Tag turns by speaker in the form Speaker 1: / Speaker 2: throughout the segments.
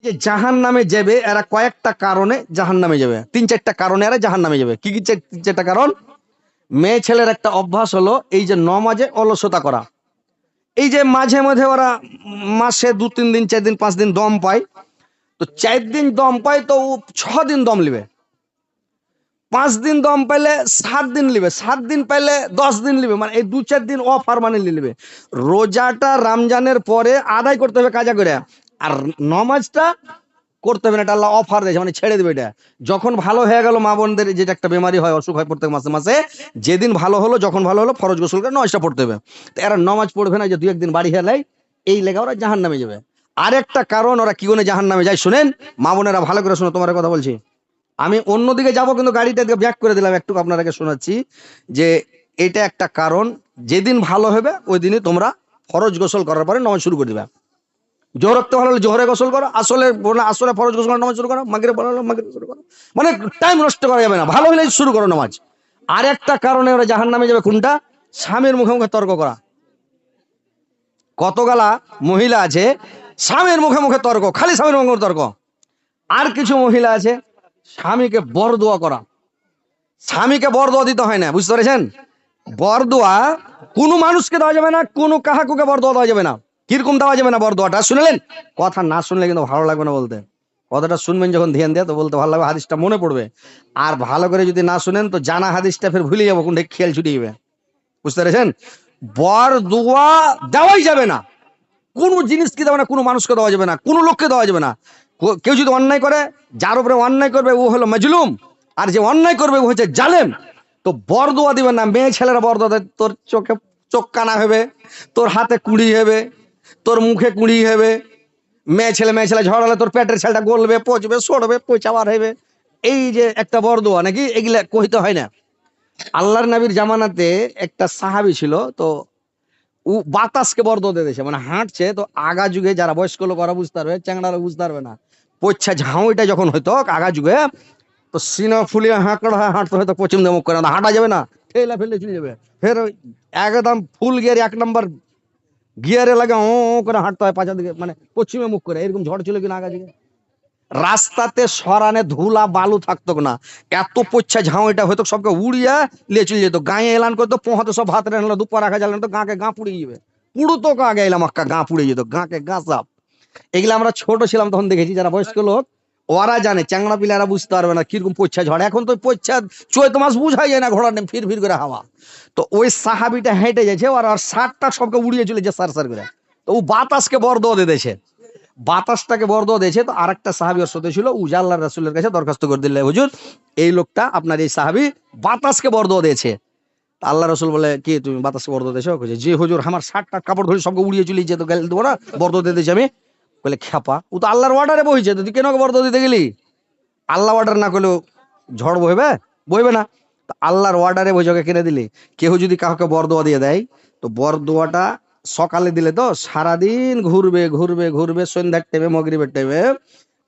Speaker 1: যে জাহান নামে যাবে এরা কয়েকটা কারণে জাহান নামে যাবে, 3-4টা কারণে এরা জাহান নামে যাবে। কি কি 3-4টা কারণ? মেয়ে ছেলের একটা অভ্যাস হলো এই যে নমাজে অলসতা করা। এই যে মাঝে মাঝে ওরা মাসে 2-3 দিন 4 দিন 5 দিন দম পায়, তো 4 দিন দম পায় তো 6 দিন দম লিবে, 5 দিন দম পাইলে 7 দিন লিবে, 7 দিন পাইলে 10 দিন লিবে, মানে এই 2-4 দিন অফার মানে লিবে। রোজাটা রমজানের পরে আদায় করতে হবে কাজা করে, আর নমাজটা করতে হবে না, এটা আল্লাহ অফার দিয়েছে, মানে ছেড়ে দেবে। এটা যখন ভালো হয়ে গেল, মা বোনদের যেটা একটা বেমারি হয়, অসুখ হয় প্রত্যেক মাসে মাসে, যেদিন ভালো হলো, যখন ভালো হলো ফরজ গোসল করে নমাজটা পড়তে হবে। তো এরা নমাজ পড়বে না, যে 2-1 দিন বাড়ি হেলাই, এই লেগে ওরা জাহান নামে যাবে। আরেকটা কারণ ওরা কি করে জাহান নামে যায় শুনেন, মা বোনেরা ভালো করে শোনো, তোমার কথা বলছি। আমি অন্যদিকে যাব, কিন্তু গাড়িটা ব্যাক করে দিলাম, একটু আপনাদেরকে শোনাচ্ছি যে এটা একটা কারণ। যেদিন ভালো হবে ওই দিনই তোমরা ফরজ গোসল করার পরে নমাজ শুরু করে দিবে। জোহর রাখতে ভালো হলে জোহরে গোসল করো, আসলে ফরজ গোসল করে নামাজ শুরু করো, মাগরিব ভালো হলে মাগরিব শুরু করো, মানে টাইম নষ্ট করা যাবে না, ভালো হলে শুরু করো নামাজ। আর একটা কারণে ওরা জাহান নামে যাবে, কোনটা? স্বামীর মুখে মুখে তর্ক করা। কতগালা মহিলা আছে স্বামীর মুখে মুখে তর্ক, খালি স্বামীর মুখে মুখে তর্ক। আর কিছু মহিলা আছে স্বামীকে বরদোয়া করা। স্বামীকে বরদোয়া দিতে হয় না, বুঝতে পেরেছেন? বরদোয়া কোনো মানুষকে দেওয়া যাবে না, কোনো কাহাকুকে বরদোয়া দেওয়া যাবে না। কিরকম দেওয়া যাবে না বরদোয়াটা শুনলেন? কথা না শুনলে কিন্তু ভালো লাগবে না বলতে, কথাটা শুনবেন যখন ধ্যান দিয়ে তো বলতে ভালো লাগবে, হাদিসটা মনে পড়বে। আর ভালো করে যদি না শুনেন তো জানা হাদিসটা ফের ভুলে যাবো, কোনটা খেয়াল ছুটে যাবে, বুঝতে পেরেছেন? বরদোয়া দেওয়াই যাবে না, কোনো জিনিসকে দেওয়া না, কোনো মানুষকে দেওয়া যাবে না, কোনো লোককে দেওয়া যাবে না। কেউ যদি অন্যায় করে, যার উপরে অন্যায় করবে ও হলো মাজলুম, আর যে অন্যায় করবে ও হচ্ছে জালেম। তো বরদোয়া দিবেন না। মেয়ে ছেলেরা বরদোয়া দেয়, তোর চোখে চোখ কানা হবে, তোর হাতে কুড়ি হবে, তোর মুখে কুড়ি হবে। মেয়ে ছেলে ঝড়ালে তোর পেটের ছেলেটা গলবে, পচবে, সরবে, পচাবার হবে। এই যে একটা বরদোয়া নাকি, এগুলা কইতে হয় না। আল্লাহর নবীর জামানাতে একটা সাহাবী ছিল, তো ও বাতাসকে বরদোয়া দিয়ে দিয়েছে, মানে হাঁটছে তো আগা যুগে যারা বয়স্ক লোক ওরা বুঝতে পারবে, চ্যাংড়ারা বুঝতে পারবে না। পচ্ছা ঝাউইটা যখন হইতো আগা যুগে, তো সিনা ফুলিয়ে হাঁকড়া হাঁটতে হয়তো পশ্চিম মুখ করে, না হাঁটা যাবে না, ঠেলা ফেলে চলে যাবে। ফের ওই একদম ফুল গিয়ারে 1 নম্বর গিয়ারে লাগে ও করে হাঁটতে হয় পাঁচা দিকে, মানে পশ্চিমে মুখ করে। এরকম ঝড় ছিল কিনা আগা দিকে, রাস্তাতে সরানে ধুলা বালু থাকতো না, এত পচ্ছা ঝাউইটা হয়তো সবকে উড়িয়া লিয়ে চলে যেত। গায়ে এলান করতো, পোহাতে সব হাতে রাখলো, দুপুর রাখা যাবে না তো গাঁকে গা পুড়ে যাবে। পুরো তো আগে এলাম আক্কা গা পুড়ে যেত, গাঁকে গা সাপ। এগুলো আমরা ছোট ছিলাম তখন দেখেছি, যারা বয়স্ক লোক ওরা জানে, চ্যাংড়া পিলারা বুঝতে পারবে না কিরকম পচ্ছা ঝড়। এখন তো পচ্ছা চৈত মাস বুঝাই যায় না, ঘোড়ার নেম ফির ফির করে হাওয়া। তো ওই সাহাবিটা হেঁটে যাচ্ছে, আর সারটা সবকে উড়িয়ে চলেছে সার সার করে। তো ও বাতাসকে বরদোয়া দিয়ে দিয়েছে, বাতাসটাকে বরদোয়া দিয়েছে। তো আরেকটা সাহাবী ওর সাথে ছিল, উজা আল্লাহ রাসূলের কাছে দরখাস্ত করে দিলে, হুজুর এই লোকটা আপনার এই সাহাবী বাতাসকে বরদোয়া দিয়েছে। আল্লাহ রসুল বলে, কি তুমি বাতাসকে বরদোয়া দিয়েছো? জি হুজুর, আমার 60টা কাপড় ধরে সবকে উড়িয়ে চলে যেত, গেল দেবো না, বরদোয়া দিয়ে দিয়েছি আমি। বলে খেপা, ও তো আল্লাহর অর্ডারে বইছে, তুই কেন বরদোয়া দিতে গেলি? আল্লাহ অর্ডার না করলেও ঝড় বইবে? বইবে না। তো আল্লাহর অর্ডারে বইজকে কিনে দিলি। কেউ যদি কাউকে বরদোয়া দিয়ে দেয়, তো বরদোয়াটা সকালে দিলে তো সারাদিন ঘুরবে ঘুরবে ঘুরবে, সন্ধ্যার টাইমে মগরিবের টাইমে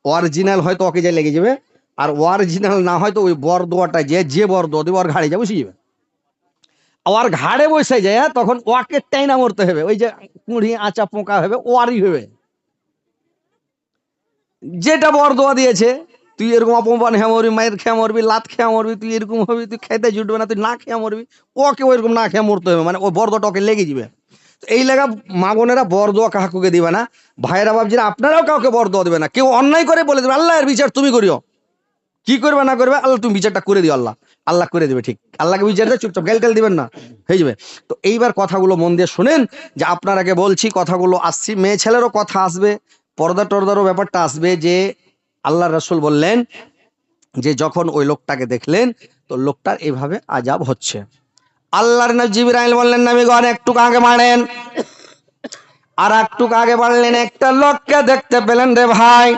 Speaker 1: অরিজিনাল হয়তো ওকে যায় লেগে যাবে, আর অরিজিনাল না হয়তো ওই বরদোয়াটা যে বরদোয়া দিবে ওর ঘাড়ে যা বসে যাবে। ওর ঘাড়ে বসে যায় তখন ওকে টাইনা মরতে হবে, ওই যে কুড়ি আচা পোকা হবে ওয়ারই হবে। যেটা বরদোয়া দিয়েছে, তুই এরকম অপমান খেয়ে মরবি, মায়ের খেয়ে মরবি, লাত খেয়ে মরবি, তুই এরকম হবি, তুই খেতে জুটবে না, তুই না খেয়ে মরবি, ওকে ওইরকম না খেয়ে মরতে হবে, মানে ওই বরদোয়াটা ওকে লেগে যাবে। তো এই লেগা মা বোনেরা বরদোয়া কাকুকে দিবে না। ভাইয়েরা বাবজিরা আপনারাও কাউকে বরদোয়া দিবে না। কেউ অন্যায় করে বলে দেবে আল্লাহর বিচার তুমি করিও, কি করবে না করবে আল্লাহ তুমি বিচারটা করে দিও, আল্লাহ আল্লাহ করে দেবে। ঠিক আল্লাহকে বিচার দেয়, চুপচাপ গাল টাল দিবেন না, হয়ে যাবে। তো এইবার কথাগুলো মন দিয়ে শুনেন, যে আপনার আগে বলছি কথাগুলো আসছি, মেয়ে ছেলেরও কথা আসবে, পর্দা টর্দারও ব্যাপারটা আসবে। যে আল্লাহ রসুল বললেন যে যখন ওই লোকটাকে দেখলেন, তো লোকটার এইভাবে আজাব হচ্ছে। আল্লাহর নবী জিবরাইল বললেন, নবীগণ একটু আগে বাড়েন। আর একটু আগে বাড়লেন, একটা লোককে দেখতে পেলেন রে ভাই।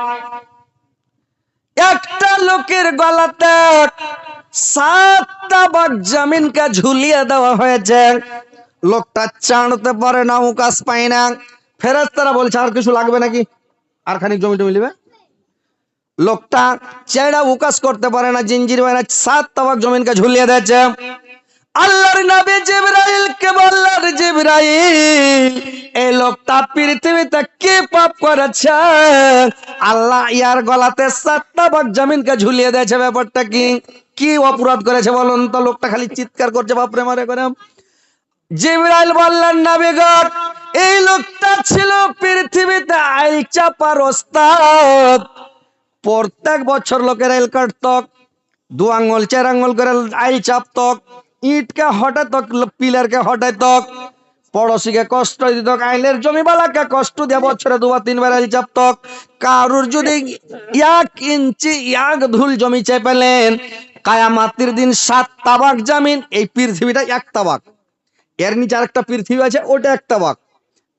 Speaker 1: একটা লোকের গলাতে 7টা বাঘ জামিনকে ঝুলিয়ে দেওয়া হয়েছে। লোকটা চাঁড়তে পারে না, উকাস পায় না। ফেরেশতারা বলছে আর কিছু লাগবে নাকি, আর খানিক জমি টমি নিবে। লোকটা চেড়া উকাস করতে পারে না, জিঞ্জির বাইনা 7টা বাঘ জমিনকে ঝুলিয়ে দিয়েছে। আল্লাহর নবী জিবরাইলকে বললেন, জিবরাইল, এই লোকটা পৃথিবীতে কি পাপ করেছে? আল্লাহ ইয়ার গলাতে 7টা ভাগ জমিনকে ঝুলিয়ে দিয়েছে। ব্যাপারটা কি? কি অপরাধ করেছে বলুন তো? লোকটা খালি চিৎকার করছে বাপরে মারে করে। জিবরাইল বললেন, নবী গো, এই লোকটা ছিল পৃথিবীতে আইল চাপার ওস্তাদ। প্রত্যেক বছর লোকের আইল কাটত, 2 আঙ্গুল 4 আঙ্গুল করে আইল চাপত, ইটকে হটাত, পিলারকে হটাইত, পড়োশিকে কষ্ট দিত, আইলের জমিবালাকে কষ্ট দিয়ে বছরে 2 বা 3 বার আইল চাপত। কারুর যদি 1 ইঞ্চি 1 ধুল জমি চেপেলেন, কায়ামাতের দিন 7 তাবাক জামিন। এই পৃথিবীটা 1 তাবাক, এর নিচে আরেকটা পৃথিবী আছে, ওটা 1 তাবাক,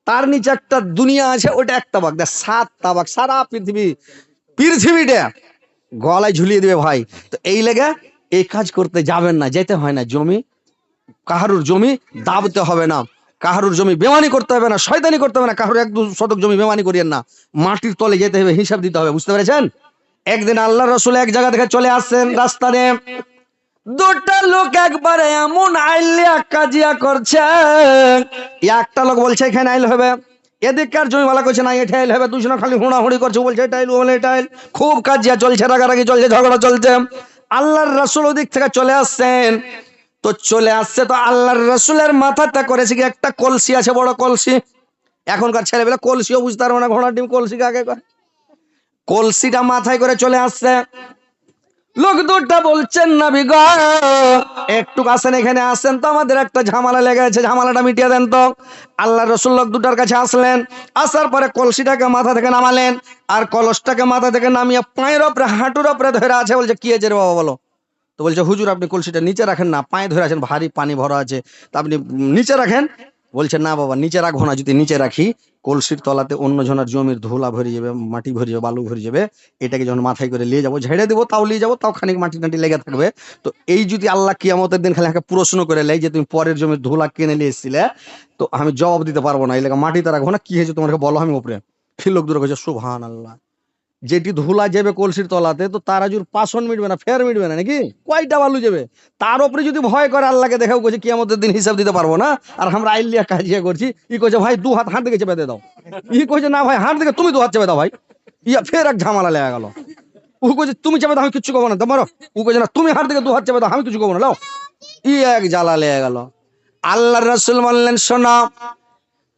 Speaker 1: তার নিচে একটা দুনিয়া আছে, ওটা 1 তাবাক, 7 তাবাক সারা পৃথিবীটা গলায় ঝুলিয়ে দিবে ভাই। তো এই লেগে এই কাজ করতে যাবেন না, যেতে হয় না। জমি, কাহারুর জমি দাবতে হবে না, কাহারুর জমি বেমানি করতে হবে না, শয়তানি করতে হবে না, কাহারুর 1-2 শতক জমি বেমানি করিয়েন না। মাটির তলে যেতে হবে, হিসাব দিতে হবে, বুঝতে পেরেছেন? একদিন আল্লাহ রসুল এক জায়গা থেকে চলে আসছেন, রাস্তাতে 2টা লোক একবারে এমন আইলিয়া কাজিয়া করছে। একটা লোক বলছে এখানে আইল হবে, এদিককার জমিওয়ালা করছে না এটা আইল হবে। দুজনে খালি হুড়াহুড়ি করছে, বলছে এটা আইল, বলে এটা আইল। খুব কাজিয়া চলছে, রাগারাগি চলছে, ঝগড়া চলছে। আল্লাহর রাসূল ওদিক থেকে চলে আসছেন। তো চলে আসছে, তো আল্লাহর রাসূলের মাথাতে করেছে কি একটা কলসি আছে, বড় কলসি। এখনকার ছেলেবেলা কলসিও বুঝতে পারবে না, ঘোড়ার ডিম কলসিকে আগে করে। কলসিটা মাথায় করে চলে আসছে। লোক 2টা বলছেন, নবী গো, একটু আসেন, এখানে আসেন তো, আমাদের একটা ঝামেলা লেগে আছে, ঝামেলাটা মিটিয়ে দেন তো। আল্লাহ রসুল লোক 2টার কাছে আসলেন। আসার পরে কলসিটাকে মাথা থেকে নামালেন, আর কলসটাকে মাথা থেকে নামিয়ে পায়ের ওপরে, হাঁটুর ওপরে ধরে আছে। বলছে কি হয়েছে রে বাবা, বলো। তো বলছে, হুজুর আপনি কলসিটা নিচে রাখেন না, পায়ে ধরে আছেন, ভারী পানি ভরা আছে, তা আপনি নিচে রাখেন। বলছে, না বাবা, নিচে রাখবো না, যদি নিচে রাখি কলসির তলাতে অন্য জনের জমির ধুলা ভরে যাবে, মাটি ভরে যাবে, বালু ভরে যাবে। এটাকে যখন মাথায় করে নিয়ে যাবো, ঝেড়ে দেবো, তাও নিয়ে যাবো, তাও খানিক মাটি টাটি লেগে থাকবে। তো এই যদি আল্লাহ কিয়ামতের দিন খালি আমাকে প্রশ্ন করে লেয় যে তুমি পরের জমির ধুলা কিনে নিয়ে এসেছিলে, তো আমি জবাব দিতে পারবো না। এই লেগে মাটিতে রাখবো না, কি হয়েছে তোমাকে বলো, আমি উপরে। লোক দূরে কইছে, সুবহানাল্লাহ। যেটি ধুলা যাবে কলসির তলাতে, তো তার আজুর পাশন মিটবে না, ফের মিটবে না নাকি, কয়টা বালু যাবে। তার উপরে যদি ভয় করে আল্লাহকে, দেখাও করছে কিয়ামতের দিন হিসাব দিতে পারবো না, আর আমরা আইলিয়া কাজিয়া করছি। ই কইছে, ভাই 2 হাত দিকে চেপে দাও। ই কইছে, না ভাই, হাত দিকে তুমি 2 হাত চেপে দাও ভাই। ইয়া ফের এক ঝামেলা লেগে গেল। ও কইছে, তুমি চেপে দাও, আমি কিচ্ছু করবো না, তোমারও। ও কইছে, না তুমি হাত দিকে 2 হাত চেপে দাও, আমি কিছু করবো না, লাও। ই এক জ্বালা লেগে গেল। আল্লাহর রাসূল বললেন, শোনো,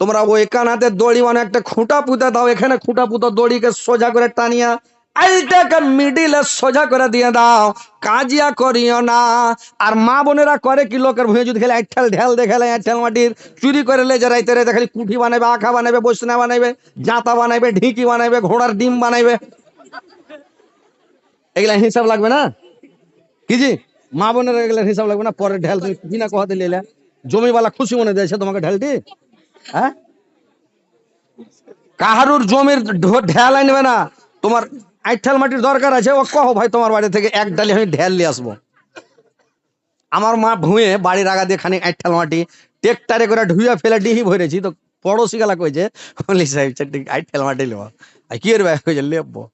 Speaker 1: তোমরা ওই কানাতে দড়ি মানে একটা খুঁটা পুঁতে দাও, এখানে খুঁটা পুঁতো, দড়িকে সোজা করে টানিয়া আইলটাকে মিডিলে সোজা করে দিয়ে দাও, কাজিয়া করিও না। আর মা বোনেরা করে কি, লোকের ভুঁয়ে যদি খেলে আইঠাল ঢেল দেখালে, আইঠাল মাটির চুরি করে লেজে রাইতে রাইতে খালি কুঠি বানাবে, আখা বানাবে, বসনা বানাবে, জাতা বানাবে, ঢিকি বানাবে, ঘোড়ার ডিম বানাবে। এগুলা হিসাব লাগবে না কি জি? মা বোনেরা এগুলা হিসাব লাগবে না? পরে ঢেল তুমি বিনা কথাতে নিলে, জমিওয়ালা খুশি মনে দিয়েছে তোমাকে ঢেলটি। হ্যাঁ, কাহারুর জমির ঢেল আনবে না। তোমার আইঠাল মাটির দরকার আছে, ও কহ ভাই তোমার বাড়ি থেকে 1 ডালি আমি ঢেল নিয়ে আসবো। আমার মা ভুঁয়ে বাড়ির আগা দিয়ে খানিক আইঠাল মাটি ট্রেক্টারে করে ধুইয়া ফেলে ডিহি ভরেছি। তো পড়োশি গেলা কইছে, বলি সাহেব আইঠাল মাটি নেবো। আর কি ভাই কইছে, লেবো।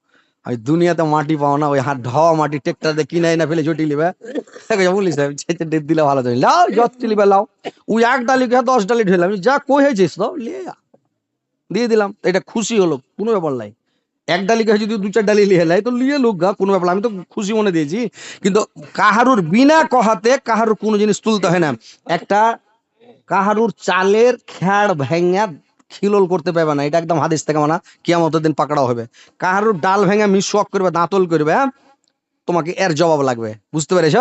Speaker 1: আমি দুনিয়াতে মাটি পাও না, ওই হাত ঢওয়া মাটি ট্রেক্টার দিয়ে কিনে না ফেলে জটি লিবে। বলি সাহেব দিলে ভালো, তুমি লাও, যত লিবে লাও। ওই 1 ডালি 10 ডালি ঢেলাম, যা কই হয়েছিস তো লিয়ে দিয়ে দিলাম। এটা খুশি হলো, কোনো ব্যাপার নাই। 1 ডালিকে যদি 2-4 ডালি লিয়ে লাই, তো লিয়ে লোক গা, কোনো ব্যাপার। আমি তো খুশি মনে দিয়েছি। কিন্তু কাহারুর বিনা কহাতে কাহারুর কোনো জিনিস তুলতে হয় না। একটা কাহারুর চালের খ্যাড় ভেঙে খিলল করতে পারবে না, এটা একদম হাদিস থেকে মানা, কিয়ামতের দিন পাকড়াও হবে। কাহারুর ডাল ভেঙে মিসওয়াক করবে, দাঁতল করবে, তোমাকে এর জবাব লাগবে, বুঝতে পেরেছ?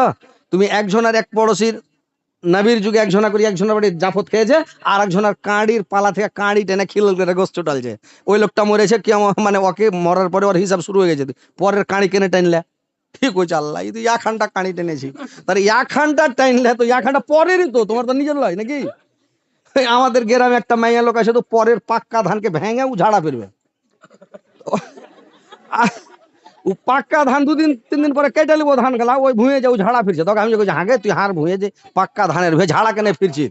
Speaker 1: তুমি একজনের, এক পড়োশির নবীর যুগে একজনা করি, একজনের বাড়ি জাফত খেয়েছে, আর একজনের কাঁড়ির পালা থেকে কাঁড়ি টেনে খিলল করে গোস্ত টালছে। ওই লোকটা মরেছে, কি মানে ওকে মরার পরে ওর হিসাব শুরু হয়ে গেছে, পরের কাঁড়ি কেনে টানলে। ঠিক হয়েছে, আল্লাহ এই তো খানটা কাঁড়ি টেনেছি, তার খানটা টাইনলে, তো খানটা পরেরই তো, তোমার তো নিজের লয় নাকি। আমাদের গ্রামে একটা মাইয়া লোক আছে, তো পরের পাক্কা ধানকে ভেঙে ও ঝাড়া ফিরবে। ও পাক্কা ধান 2-3 দিন পরে কেটে নিবো ধান গেলা, ওই ভুঁয়ে যাও ঝাড়া ফিরছে। তখন আমি বলছি, হাগে তুই হার ভুঁয়ে যে পাক্কা ধানের ভুঁয়ে ঝাড়া কেনে ফিরছিস?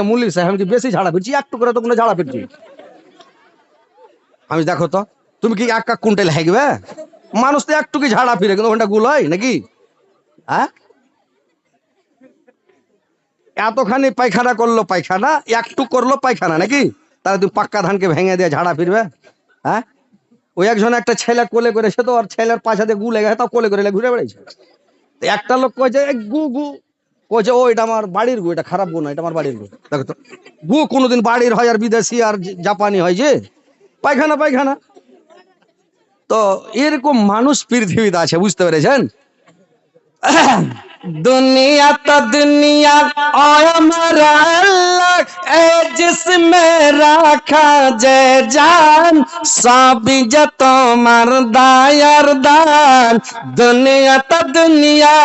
Speaker 1: মুল্লি সাহেব, আমি কি বেশি ঝাড়া ফিরছি? একটু করে তো কোনো ঝাড়া ফিরছি আমি। দেখো তো, তুমি কি 1 কুইন্টাল হেগবে? মানুষ তো একটু কি ঝাড়া ফিরে, কিন্তু ওখানটা গুল হয় নাকি? হ্যাঁ, এতখানি পায়খানা করলো পায়খানা, একটু করলো পায়খানা নাকি? তাহলে তুমি পাক্কা ধানকে ভেঙে দিয়ে ঝাড়া ফিরবে? হ্যাঁ, ওই একজন একটা ছেলে কোলে করে, সে তো আর ছেলের পাশা দিয়ে গু লেগে তাও কোলে করে ঘুরে বেড়াইছে। একটা লোক কয়েছে গু গু, কয়েছে ও এটা আমার বাড়ির গু, এটা খারাপ গু না, এটা আমার বাড়ির গু। দেখো তো, গু কোনোদিন বাড়ির হয় আর বিদেশি আর জাপানি হয় যে পায়খানা পায়খানা। তো এরকম মানুষ পৃথিবীতে আছে, বুঝতে পেরেছেন? दुनिया तो दुनिया और हमारा अल्लाह ए जिसमें रखा जय जान सब जतो मर्दा यारदान दुनिया तो दुनिया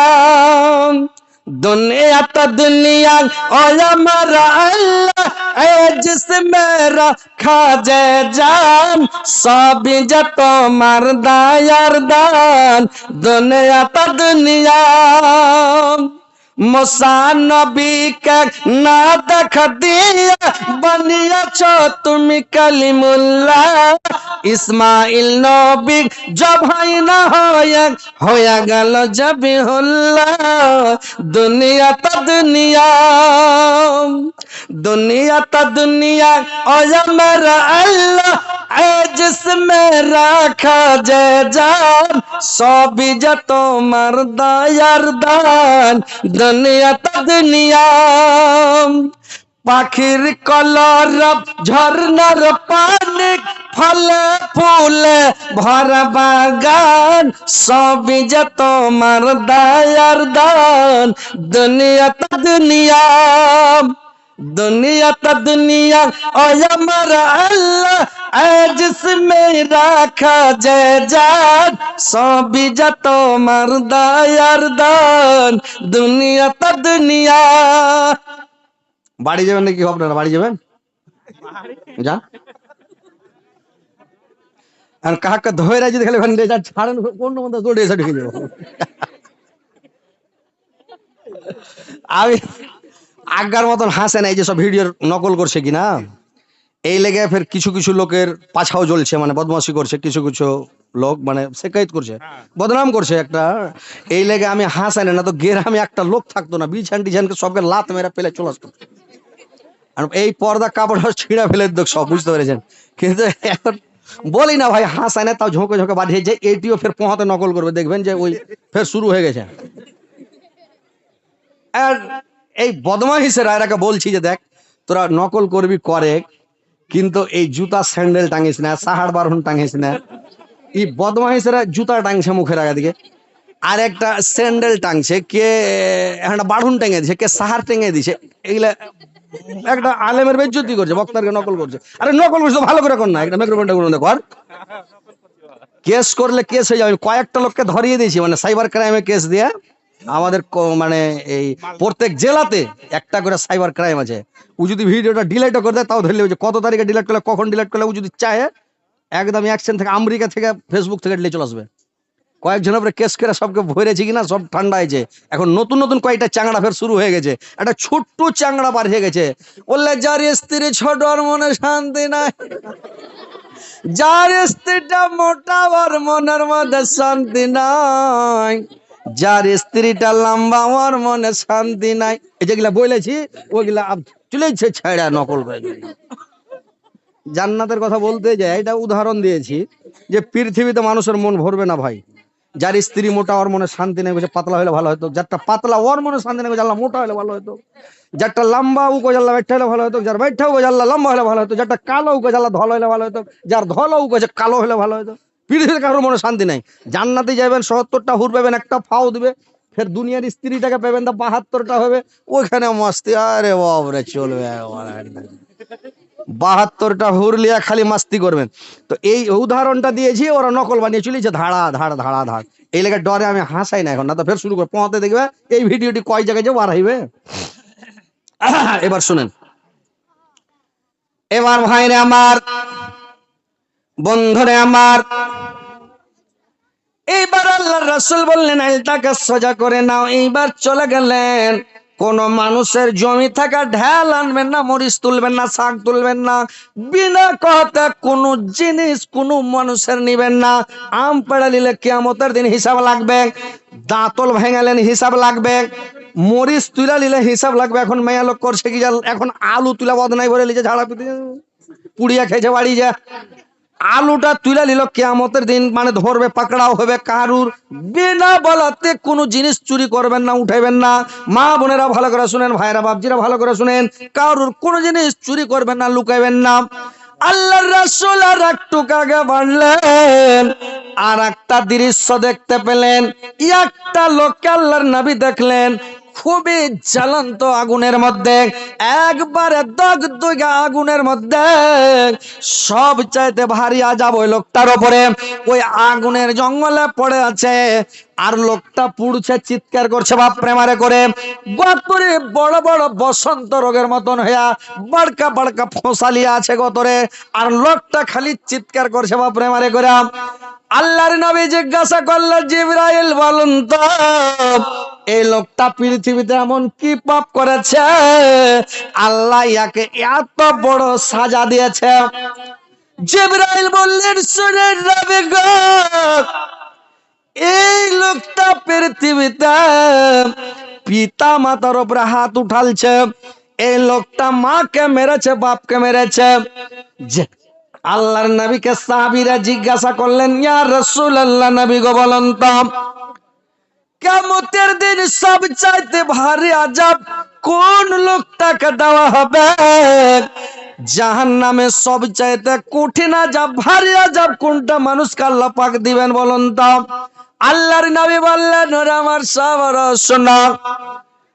Speaker 1: दुनिया तो दुनिया और हमारा अल्लाह ए जिसमें रखा जय जान सब जतो मर्दा यारदान दुनिया तो दुनिया मुसा नबी के ना देख दिया बनियाছো তুমি কালিমুল্লাহ ইসমাইল নবী জব হয় না হয়ে গেল জবিহুল্লাহ দুনিয়া তো দুনিয়া दुनिया तो दुनिया और मेरा अल्लाह है जिसमें रखा जय जान सब जतो मर्दा यारदान दुनिया तो दुनिया পাখির কলরব ঝর্ণার পানি ফলে ফুলে ভরা বাগান সবই যে তোমার দয়ার দান দুনিয়া তো দুনিয়া दुनिया तो दुनिया और हमारा अल्लाह है जिसमें रखा जय जान सभी जतो मर्दा यारदान दुनिया तो दुनिया বাড়ি যাবেন নাকি আপনারা? বাড়ি যাবেন? যা আর কাকা ধরে যদি খালি ওখানে যা ছাড়েন কোন মধ্যে দৌড়ে এসে ঢুকে যাবো। আমি আজ্ঞার মতন হাসে না, এই যে সব ভিডিওর নকল করছে কিনা এই লেগে ফের কিছু কিছু লোকের পাছাও জ্বলছে, মানে বদমাশি করছে কিছু কিছু লোক, মানে শেকায়ত করছে, বদনাম করছে একটা। এই লেগে আমি হাসাই না, তো গ্রামে একটা লোক থাকতো না, বিছান টিছানকে সবকে লাত মেরে ফেলে চলে আসতো, আর এই পর্দা কাপড় ছিঁড়া ফেলে দিত সব, বুঝতে পেরেছেন? কিন্তু এখন বলি না ভাই, হাসায় না, তাও ঝোঁকে ঝোঁকে বাড়িয়ে যে এটিও ফের পোহাতে নকল করবে, দেখবেন যে ওই ফের শুরু হয়ে গেছে। আর এই বদমাইশেরা এরাকে বলছি যে দেখ তোরা নকল করবি করে, কিন্তু এই জুতা স্যান্ডেল টাঙিস না, সাহাড় বারহন টাঙিস না। এই বদমাইশেরা জুতা টাঙছে মুখের আগা দিকে, আর একটা স্যান্ডেল টাঙছে, কে একটা বাড়ুন টেঙে দিছে, কে সাহার টেঙে দিছে। এগুলা একটা আলেমের বেজ্জতি করছে, বক্তারকে নকল করছে। আরে নকল করছে ভালো করে কর না, একটা মাইক্রোফোনটা করে কর। কেস করলে কেস হয়ে যাবে। কয়েকটা লোককে ধরিয়ে দিয়েছি, মানে সাইবার ক্রাইমে কেস দিয়ে। আমাদের মানে এই প্রত্যেক জেলাতে একটা করে সাইবার ক্রাইম আছে। ও যদি ভিডিওটা ডিলিটও করে দেয় তাও ধরলে, কত তারিখে ডিলিট করলে, কখন ডিলিট করলে, ও যদি চায় একদম অ্যাকশন থেকে, আমেরিকা থেকে, ফেসবুক থেকে ডিলিট চলে আসবে। কয়েকজনের উপরে কেস করে সবকে ভরেছি কিনা সব ঠান্ডা হয়েছে। এখন নতুন নতুন কয়েকটা চাংড়া ফের শুরু হয়ে গেছে। একটা ছোট্ট চাংড়া বার হয়ে গেছে, বললে যার স্ত্রী ছোট ওর মনে শান্তি নাই, যার স্ত্রীটা মোটা ওর মনের মধ্যে শান্তি নাই, যার স্ত্রীটা লম্বা ওর মনে শান্তি নাই। এই যেগুলা বলেছি ওগুলা চলেছে ছেড়া নকল করে। জান্নাতের কথা বলতে যায়, এটা উদাহরণ দিয়েছি যে পৃথিবীতে মানুষের মন ভরবে না ভাই। যার স্ত্রী মোটা ওর মনে শান্তি নেই, বলছে পাতলা হলে ভালো হতো। যারটা পাতলা ওর মনে শান্তি নেই, বলছে আল্লাহ মোটা হলে ভালো হতো। যারটা লম্বা ও কোজ আল্লাহ বেঠা হলে ভালো হতো, যার বেঠা ও আল্লাহ লম্বা হলে ভালো হতো। যারটা কালো ও কোজ আল্লাহ ধল হলে ভালো হতো, যার ধল ও কোজ কালো হলে ভালো হতো। পৃথিবীতে কারোর মনে শান্তি নাই। জান্নাতে যাবেন ৭০টা হুর পাবেন, একটা ফাও দিবে। ফের দুনিয়ার স্ত্রীটাকে পাবেন তা ৭২টা হবে, ওইখানে মস্তি। আরে বাবরে চলবে ৭২টা হুর লিয়া খালি মাস্তি করবেন। তো এই উদাহরণটা দিয়েছি, ওরা নকল বানিয়ে চলেছে ধাড়া ধাড় ধাড়া ধাড়। এই লেগে ডরে আমি হাসাই না এখন, না তো ফের শুরু করে পৌঁতে দেখবে এই ভিডিওটি কয় জায়গায় যে বাড়াইবে। এবার শুনেন, এবার ভাইরে আমার, বন্ধুরে আমার, এইবার আল্লাহর রাসূল বললেন আলতাকে সোজা করে নাও। এইবার চলে গেলেন কোন মানুষের জমি থাকা ঢেল আনবেন না, মরিচ তুলবেন না, শাক তুলবেন না, বিনা কথা কোন জিনিস কোন মানুষের নিবেন না। আম পেড়ে নিলে কিয়ামতের দিন হিসাব লাগবে, দাঁতল ভেঙালেন হিসাব লাগবে, মরিচ তুলা নিলে হিসাব লাগবে। এখন মেয়া লোক করছে কি জাল, এখন আলু তুলা বদনাই ভরে লিজে ঝাড়া পিতে পুড়িয়া খেয়েছে বাড়ি যা। আলুটা তুলে নিল কিয়ামতের দিন, মানে ধরবে, পাকড়াও হবে। কারুর বিনা বলাতে কোনো জিনিস চুরি করবেন না, উঠাইবেন না। মা বোনেরা ভালো করে শুনেন, ভাইরা বাপজিরা ভালো করে শুনেন, কারুর কোনো জিনিস চুরি করবেন না, লুকাইবেন না। আল্লাহর রাসূল আর একটু আগে বাড়লেন, আর একটা দৃশ্য দেখতে পেলেন। একটা লোককে আল্লাহর নবী দেখলেন খুবই জ্বলন্ত আগুনের মধ্যে, একবারে দগদগে আগুনের মধ্যে, সব চাইতে ভারী আযাব ওই লোকটার উপরে। ওই আগুনের জঙ্গলে পড়ে আছে, আর লোকটা পুড়ছে, চিৎকার করছে বাপরে মারে করে। গতরে বড় বড় বসন্ত রোগের মতন হইয়া বড়কা বড়কা ফসালিয়া আছে গতরে, আর লোকটা খালি চিৎকার করছে বাপরে মারে করে। আল্লাহর নবী জিজ্ঞাসা করলেন, জিবরাইল বলুন তো এই লোকটা পৃথিবীতে এমন কি পাপ করেছে আল্লাহ ইয়াকে এত বড় সাজা দিয়েছে? জিবরাইল বললেন, শুনেন নবী গো, এই লোকটা পৃথিবীতে পিতা মাতার উপরে হাত উঠালছে, এই লোকটা মাকে মেরেছে, বাপকে মেরেছে। আল্লাহর নবীকে সাহাবীরা জিজ্ঞাসা করলেন, ইয়া রাসূলুল্লাহ, নবী গো বলেন তো কিয়ামতের দিন সবচাইতে ভারী আযাব কোন লোকটাকে দেওয়া হবে? জাহান্নামে সবচাইতে কঠিন আযাব, ভারী আযাব কোনটা মানুষকে আল্লাহ পাক দিবেন বলুন তো? আল্লাহর নবী বললেন, ওরে আমার সাহাবারা শোনো,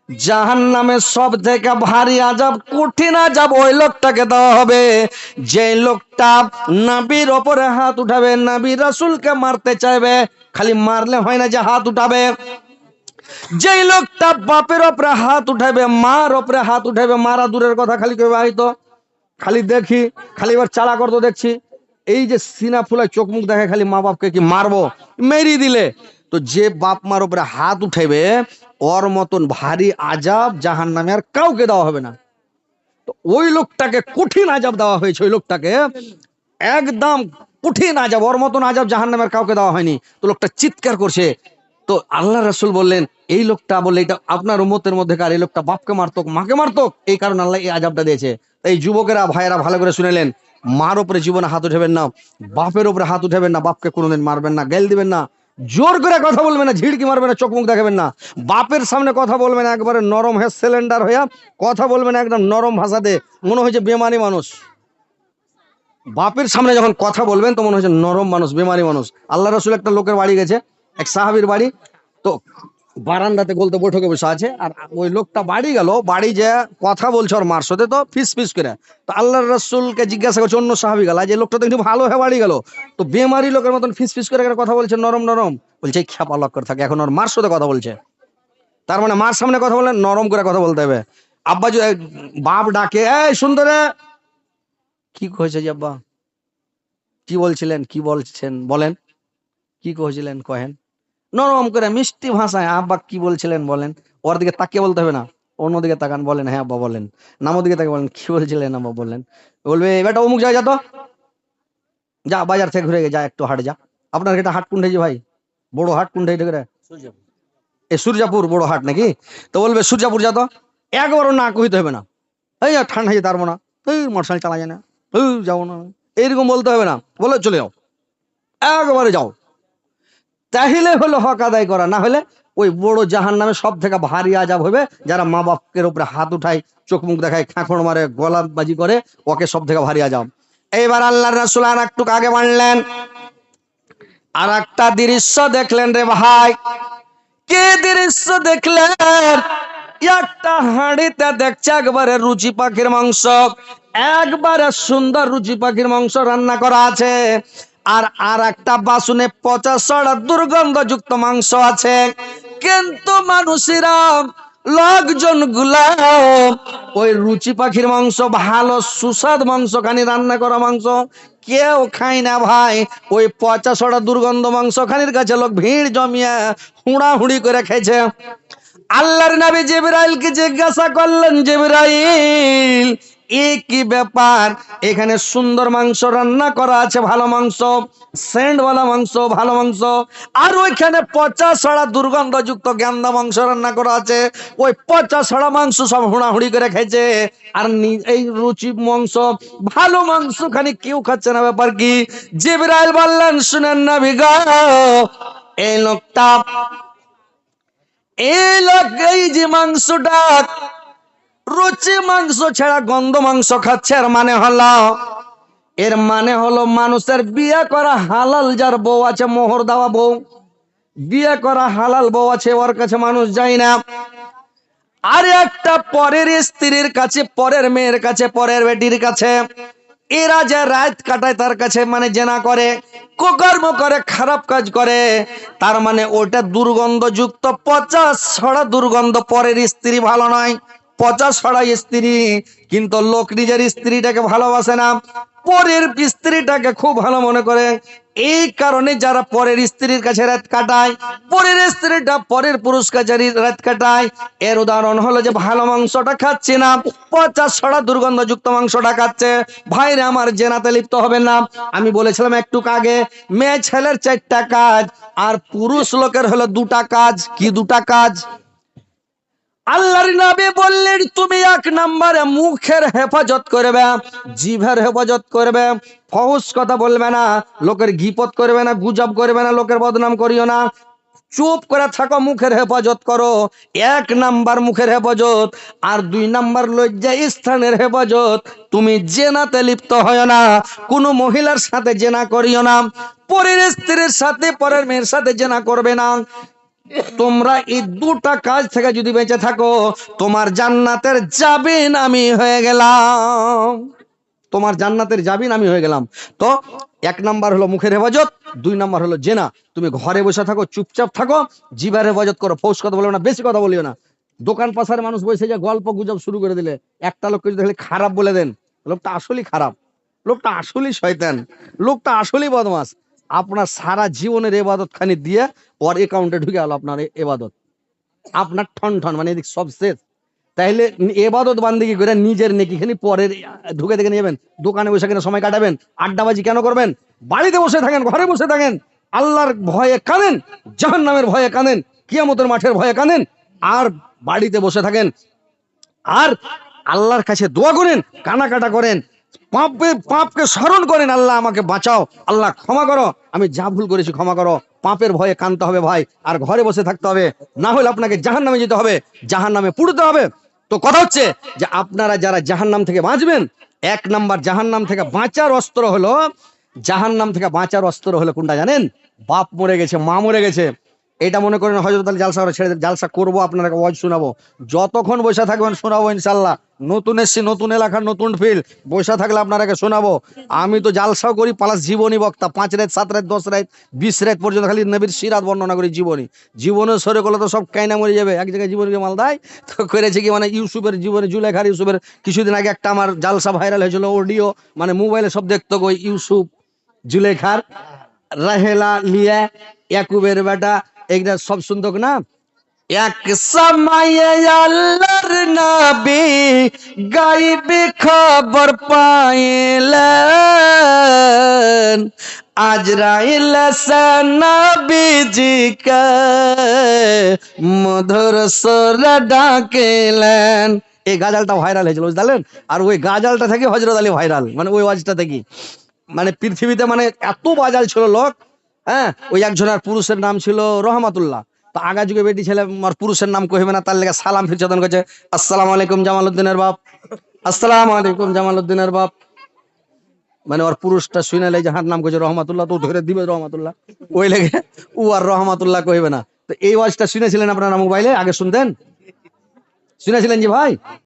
Speaker 1: জাহান্নামে সব থেকে ভারী আযাব, কঠিন আযাব ওই লোকটাকে দেওয়া হবে যে লোকটা নবীর ওপরে হাত উঠাবে, নবী রাসূলকে মারতে চাইবে। খালি মারলে হয় না যে হাত উঠাবে। যেই লোকটা বাপের ওপরে হাত উঠাবে, মার ওপরে হাত উঠাবে, মারা দূরের কথা, খালি কেউ হয়তো খালি দেখি, খালি এবার চালা করতো দেখছি, এই যে সিনা ফুলায় চোখ মুখ দেখে, খালি মা বাপকে কি মারবো, মেরি দিলে। তো যে বাপ মার উপরে হাত উঠাবে, ওর মতন ভারী আযাব জাহান্নামে আর কাউকে দেওয়া হবে না। তো ওই লোকটাকে কঠিন আযাব দেওয়া হয়েছে, ওই লোকটাকে একদম কঠিন আযাব, ওর মতন আযাব জাহান্নামের কাউকে দেওয়া হয়নি। তো লোকটা চিৎকার করছে। তো আল্লাহ রাসূল বললেন, এই লোকটা বলে এটা আপনার উম্মতের মধ্যে কার, এই লোকটা বাপকে মারতো, মাকে মারতো, এই কারণে আল্লাহ এই আযাবটা দিয়েছে। এই যুবকেরা ভাইয়েরা ভালো করে শুনেলেন, মার উপরে জীবনে হাত উঠাবেন না, বাপের উপরে হাত উঠাবেন না, বাপকে কোনোদিন মারবেন না, গেল দিবেন না, জোর করে কথা বলবেন না, ঝিড়কি মারবেন না, চোখ মুখ দেখাবেন না, বাপের সামনে কথা বলবেন একবারে নরম হয়ে, সিলিন্ডার হইয়া কথা বলবেন একদম নরম ভাষাতে, মনে হয়েছে বেমানি মানুষ। বাপের সামনে যখন কথা বলবেন তো মনে হচ্ছে নরম মানুষ, বেমারি মানুষ। আল্লাহ রাসূল একটা লোকের বাড়ি গেছে, এক সাহাবীর বাড়ি, তো বারান্দাতে গলতে বৈঠকে বসে আছে, আর ওই লোকটা বাড়ি গেল, বাড়ি যে কথা বলছে ওর মার সাথে, তো ফিস ফিস করে। তো আল্লাহর রাসূলকে জিজ্ঞাসা করছে অন্য সাহাবী গেল, যে লোকটা তো একটু ভালো হয়ে বাড়ি গেল, তো বেমারি লোকের মতন ফিস ফিস করে কথা বলছে নরম নরম, বলছে এই খ্যাপা লোক করে থাকে, এখন ওর মার সাথে কথা বলছে। তার মানে মার সামনে কথা বললে নরম করে কথা বলতে হবে। আব্বা যদি বাপ ডাকে, এই সুন্দরে, কি কইছে যে আব্বা, কি বলছিলেন, কি বলছেন বলেন, কি কইছিলেন কহেন, নরম করে মিষ্টি ভাষায় আব্বা কি বলছিলেন বলেন। ওর দিকে তাকিয়ে বলতে হবে না, অন্যদিকে তাকান, বলেন হ্যাঁ আব্বা বলেন, নামোর দিকে তাকে বলেন, কি বলছিলেন আব্বা বলেন। বলবে বেটা অমুক জায়গায় যা, তো যা, বাজার থেকে ঘুরে যা, একটু হাট যা। আপনার এটা হাট কোনটা যে ভাই, বড় হাট কোনটা এটা করে, এই সূর্যাপুর বড় হাট নাকি? তো বলবে সূর্যাপুর যা, তো একবারও না কইতে হবে না, এই ঠান্ডা যেতে পারবো না, এই মোটরসাইকেল চালা যায় না, যাবো না, এইরকম বলতে হবে না, বলে চলে যাও, একবারে যাও। তাহলে হলো হক আদায় করা, না হলে ওই বড় জাহান্নামে সব থেকে ভারী আযাব হবে যারা মা বাপের উপরে হাত উঠায়, চোখ মুখ দেখায়, খাঁখড় মারে, গলাবাজি করে, ওকে সব থেকে ভারী আযাব। এইবার আল্লাহর রাসূল আর একটু আগে বাড়লেন, আর একটা দৃশ্য দেখলেন রে ভাই। কি দৃশ্য দেখলেন? একটা হাঁড়িতে দেখছে একবারে রুচি পাখির মাংস, একবারে সুন্দর রুচি পাখির মাংস রান্না করা আছে, আর আর একটা বাসনে পচা সড়া দুর্গন্ধযুক্ত মাংস আছে। কিন্তু মানুষেরা, লোকজন গুলা ওই রুচি পাখির মাংস, ভালো সুস্বাদ মাংস খানি, রান্না করা মাংস কেউ খায় না ভাই। ওই পচা সড়া দুর্গন্ধ মাংস খানির কাছে লোক ভিড় জমিয়ে হুড়াহুড়ি করে খেয়েছে। আল্লাহর নবী জিবরাইলকে জিজ্ঞাসা করলেন, জিবরাইল এ কি ব্যাপার, এখানে সুন্দর মাংস রান্না করা আছে, ভালো মাংস, সেন্টওয়ালা মাংস, ভালো মাংস, আর ওইখানে পচা সড়া দুর্গন্ধযুক্ত গ্যান্দা মাংস রান্না করা আছে, ওই পচা সড়া মাংস সব হুড়াহুড়ি করে খেয়েছে, আর এই রুচি মাংস, ভালো মাংস খানি কেউ খাচ্ছে না, ব্যাপার কি? জিবরাইল বললেন, শুনেন নবী গো, এই লোকটা, এই যে মাংসটা রুচি মাংস ছাড়া গন্ধ মাংস খাচ্ছে, এর মানে হলো মানুষের বিয়ে করা হালাল, যার বউ আছে, মোহর দেওয়া বউ, বিয়ে করা হালাল বউ আছে, ওর কাছে মানুষ যায় না। আর একটা পরের স্ত্রীর কাছে, পরের মেয়ের কাছে, পরের বেটির কাছে এরা যে রাত কাটায়, তার কাছে মানে জেনা করে, কুকর্ম করে, খারাপ কাজ করে, তার মানে ওটা দুর্গন্ধযুক্ত পচা ছড়া দুর্গন্ধ। পরের স্ত্রী ভালো নয়, পচা ছড়া স্ত্রী, কিন্তু লোক নিজের স্ত্রীটাকে ভালোবাসে না, পরের স্ত্রীটাকে খুব ভালো মনে করে। এই কারণে যারা পরের স্ত্রীর কাছে রাত কাটায়, পরের স্ত্রীটা পরের পুরুষ কাছে রাত কাটায়, এর উদাহরণ হলো যে ভালো মাংসটা খাচ্ছে না, পচা ছড়া দুর্গন্ধযুক্ত মাংসটা খাচ্ছে। ভাইরে আমার, জেনাতে লিপ্ত হবে না। আমি বলেছিলাম একটু আগে, মেয়ে ছেলের 4টা কাজ আর পুরুষ লোকের হলো 2টা কাজ। কি 2টা কাজ? আল্লাহর নবী বললেন, তুমি 1 নম্বরে মুখের হেফাজত করবে, জিভের হেফাজত করবে, ফহুশ কথা বলবে না, লোকের গীপত করবে না, গুজব করবে না, লোকের বদনাম করিও না, চুপ করে থাকো, মুখের হেফাজত করো। 1 নাম্বার মুখের হেফাজত। আর 2 নাম্বার লজ্জা স্থানের হেফাজত। তুমি জেনাতে লিপ্ত হয় না, কোনো মহিলার সাথে জেনা করিও না, পরের স্ত্রীর সাথে, পরের মেয়ের সাথে জেনা করবে না। তোমরা এই 2টা কাজ থেকে যদি বেঁচে থাকো, তোমার জান্নাতের জাবিন আমি হয়ে গেলাম, তোমার জান্নাতের জাবিন আমি হয়ে গেলাম। তো 1 নাম্বার হলো মুখের হেফাজত, 2 নাম্বার হলো জেনা। তুমি ঘরে বসে থাকো, চুপচাপ থাকো, জিভার হেফাজত করো, ফৌস কথা বলিও না, বেশি কথা বলিও না। দোকান পাশার মানুষ বসে যে গল্প গুজব শুরু করে দিলে, একটা লোককে যদি দেখলে খারাপ বলে দেন, লোকটা আসলেই খারাপ, লোকটা আসলেই শয়তান, লোকটা আসলেই বদমাস, আপনার সারা জীবনের এবাদত খানি দিয়ে ওর অ্যাকাউন্টে ঢুকে গেল আপনার এবাদত, আপনার ঠন ঠন মানে এদিক সব শেষ। তাইলে এবাদত বান্দিগি করে নিজের নেকি খানি পরের ঢুকে দেখে নিয়ে যাবেন, দোকানে বসে কিনা সময় কাটাবেন, আড্ডাবাজি কেন করবেন? বাড়িতে বসে থাকেন, ঘরে বসে থাকেন, আল্লাহর ভয়ে কাঁদেন, জাহান্নামের ভয়ে কাঁদেন, কিয়ামতের মাঠের ভয়ে কাঁদেন, আর বাড়িতে বসে থাকেন, আর আল্লাহর কাছে দোয়া করেন, কানাকাটা করেন, পাপকে স্মরণ করেন, আল্লাহ আমাকে বাঁচাও, আল্লাহ ক্ষমা করো, আমি যা ভুল করেছি ক্ষমা করো। পাপের ভয়ে কানতে হবে ভাই, আর ঘরে বসে থাকতে হবে, না হলে আপনাকে জাহান্নামে যেতে হবে, জাহান্নামে পুড়তে হবে। তো কথা হচ্ছে যে আপনারা যারা জাহান্নাম থেকে বাঁচবেন, 1 নাম্বার জাহান্নাম থেকে বাঁচার অস্ত্র হলো, জাহান্নাম থেকে বাঁচার অস্ত্র হলো কোনটা জানেন? বাপ মরে গেছে, মা মরে গেছে, এটা মনে করেন হযরত আলী জালসা ছেড়ে দেন, জালসা করবো, আপনাকে ওয়াজ শোনাবো, যতক্ষণ বসে থাকবেন শোনাবো ইনশাল্লাহ। নতুন এসছি, নতুন এলাকার নতুন ফিল, বসে থাকলে আপনাকে শোনাবো। আমি তো জালসাও করি প্লাস জীবনী বক্তা, 5 রাত 7 রাত 10 রাত 20 রাত পর্যন্ত খালি নবীর সিরাত বর্ণনা করি, জীবনী। জীবনের সরে গেলে তো সব কাইনা মরে যাবে, এক জায়গায় জীবনীকে মাল দেয় তো করেছে কি, মানে ইউসুফের জীবনে, জুলেখার ইউসুফের, কিছুদিন আগে একটা আমার জালসা ভাইরাল হয়েছিল অডিও, মানে মোবাইলে সব দেখতো, ওই ইউসুফ জুলেখার, রাহেলা লিয়া, ইয়াকুবের বেটা, এইটা সব শুনতো না। এক সময়ে আল্লাহর নবী গায়বে খবর পাইলেন, আজরাইল নবীজিকে মধুর সুরে ডাকিলেন। এই গাজালটা ভাইরাল হয়েছিল, বুঝলেন? আর ওই গাজালটা থেকে হযরত আলী ভাইরাল, মানে ওই ওয়াজটা থেকে, মানে পৃথিবীতে মানে এত বাজাল ছিল লোক। হ্যাঁ, ওই একজনের পুরুষের নাম ছিল রহমাতুল্লাহ। তো আগা যুগে বেটি ছেলে আর পুরুষের নাম কহিবে না, তার লেগে সালাম ফিরচেতন করছে, আসসালামু আলাইকুম জামালউদ্দিনের বাপ, আসসালামু আলাইকুম জামালউদ্দিনের বাপ, মানে ওর পুরুষটা শুনে যাহার নাম কইছে রহমাতুল্লাহ, তো ধরে দিবে রহমাতুল্লাহ, ওই লেগে ও আর রহমাতুল্লাহ কহিবে না। তো এই ওয়াজটা শুনেছিলেন আপনারা মোবাইলে, আগে শুনতেন, শুনেছিলেন জি ভাই?